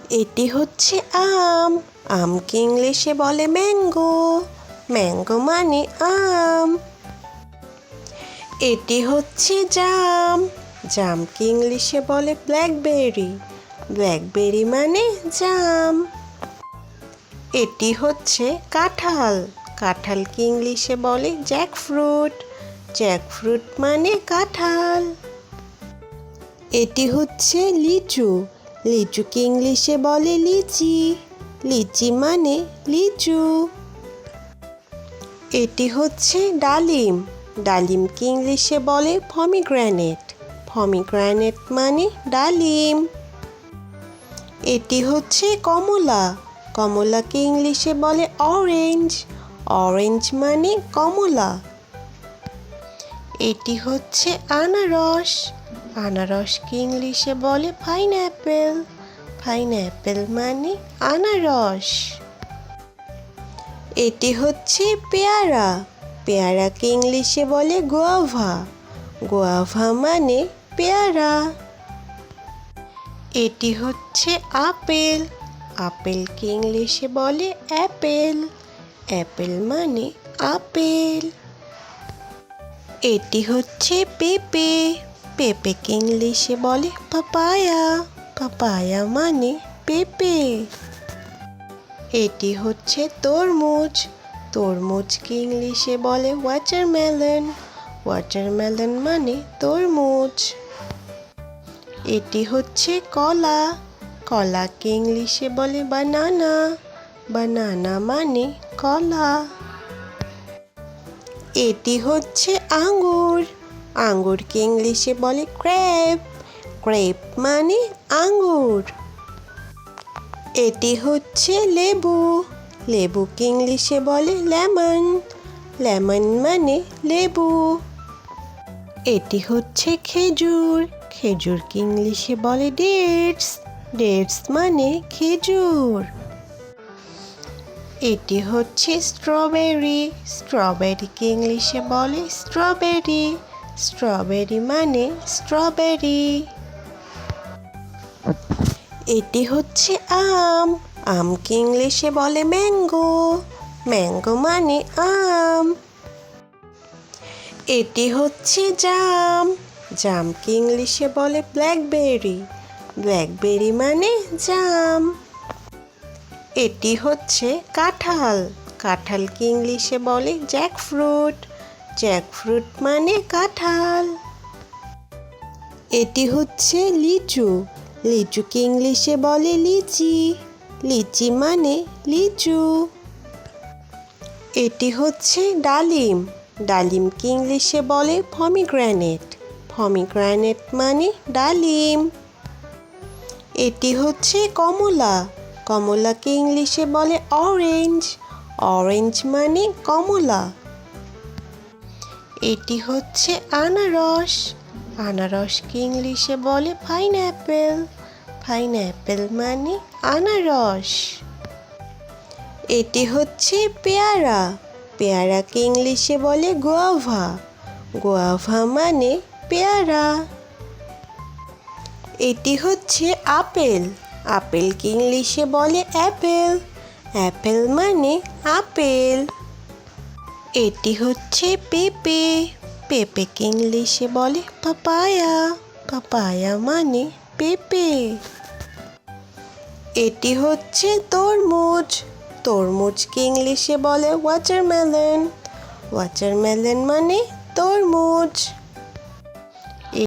এটি হচ্ছে আম। আমকে ইংলিশে বলে ম্যাঙ্গো। ম্যাঙ্গো মানে আম। এটি হচ্ছে জাম। জামকে ইংলিশে বলে ব্ল্যাকবেরি। ব্ল্যাকবেরি মানে জাম। এটি হচ্ছে কাঁঠাল। কাঁঠালকে ইংলিশে বলে জ্যাকফ্রুট। জ্যাকফ্রুট মানে কাঁঠাল। এটি হচ্ছে লিচু। লিচুকে ইংলিশে বলে লিচি। লিচি মানে লিচু। এটি হচ্ছে ডালিম। ডালিমকে ইংলিশে বলে পমিগ্রেনেট। পমিগ্রেনেট মানে ডালিম। এটি হচ্ছে কমলা। কমলাকে ইংলিশে বলে অরেঞ্জ। অরেঞ্জ মানে কমলা। এটি হচ্ছে আনারস। আনারসকে ইংলিশে বলে পাইনঅ্যাপেল। পাইনঅ্যাপেল মানে আনারস। এটি হচ্ছে পেয়ারা। পেয়ারাকে ইংলিশে বলে গুয়াভা। গুয়াভা মানে পেয়ারা। এটি হচ্ছে আপেল। আপেলকে ইংলিশে বলে অ্যাপেল। অ্যাপেল মানে আপেল। এটি হচ্ছে পেঁপে। পেঁপেকে ইংলিশে বলে পাপায়া। পাপায়া মানে পেঁপে। এটি হচ্ছে তরমুজ। তরমুজকে ইংলিশে বলে ওয়াটারমেলন। ওয়াটারমেলন মানে তরমুজ। এটি হচ্ছে কলা। কলাকে ইংলিশে বলে বানানা। বানানা মানে কলা। এটি হচ্ছে আঙ্গুর। আঙ্গুরকে ইংলিশে বলে গ্রেপ। গ্রেপ মানে আঙ্গুর। এটি হচ্ছে লেবু। লেবুকে ইংলিশে বলে লেমন। লেমন মানে লেবু। এটি হচ্ছে খেজুর। খেজুরকে ইংলিশে বলে ডেটস। ডেটস মানে খেজুর। এটি হচ্ছে স্ট্রবেরি। স্ট্রবেরিকে ইংলিশে বলে স্ট্রবেরি। স্ট্রবেরি মানে স্ট্রবেরি। এটি হচ্ছে আম। আমকে ইংলিশে বলে ম্যাঙ্গো। ম্যাঙ্গো মানে আম। এটি হচ্ছে জাম। জামকে ইংলিশে বলে ব্ল্যাকবেরি। ব্ল্যাকবেরি মানে জাম। এটি হচ্ছে কাঁঠাল। কাঁঠালকে ইংলিশে বলে জ্যাকফ্রুট। জ্যাকফ্রুট মানে কাঁঠাল। এটি হচ্ছে লিচু। লিচুকে ইংলিশে বলে লিচি। লিচি মানে লিচু। এটি হচ্ছে ডালিম। ডালিমকে ইংলিশে বলে পমিগ্রেনেট। পমিগ্রেনেট মানে ডালিম। এটি হচ্ছে কমলা। কমলাকে ইংলিশে বলে অরেঞ্জ। অরেঞ্জ মানে কমলা। এটি হচ্ছে আনারস। আনারসকে ইংলিশে বলে পাইনঅ্যাপেল। পাইনঅ্যাপেল মানে আনারস। এটি হচ্ছে পেয়ারা। পেয়ারাকে ইংলিশে বলে গুয়াভা। গুয়াভা মানে পেয়ারা। এটি হচ্ছে আপেল। আপেলকে ইংলিশে বলে অ্যাপেল। অ্যাপেল মানে আপেল। এটি হচ্ছে পেঁপে। পেঁপেকে ইংলিশে বলে পাপায়া। পাপায়া মানে পেঁপে। এটি হচ্ছে তরমুজ। তরমুজকে ইংলিশে বলে ওয়াটারমেলন। ওয়াটারমেলন মানে তরমুজ।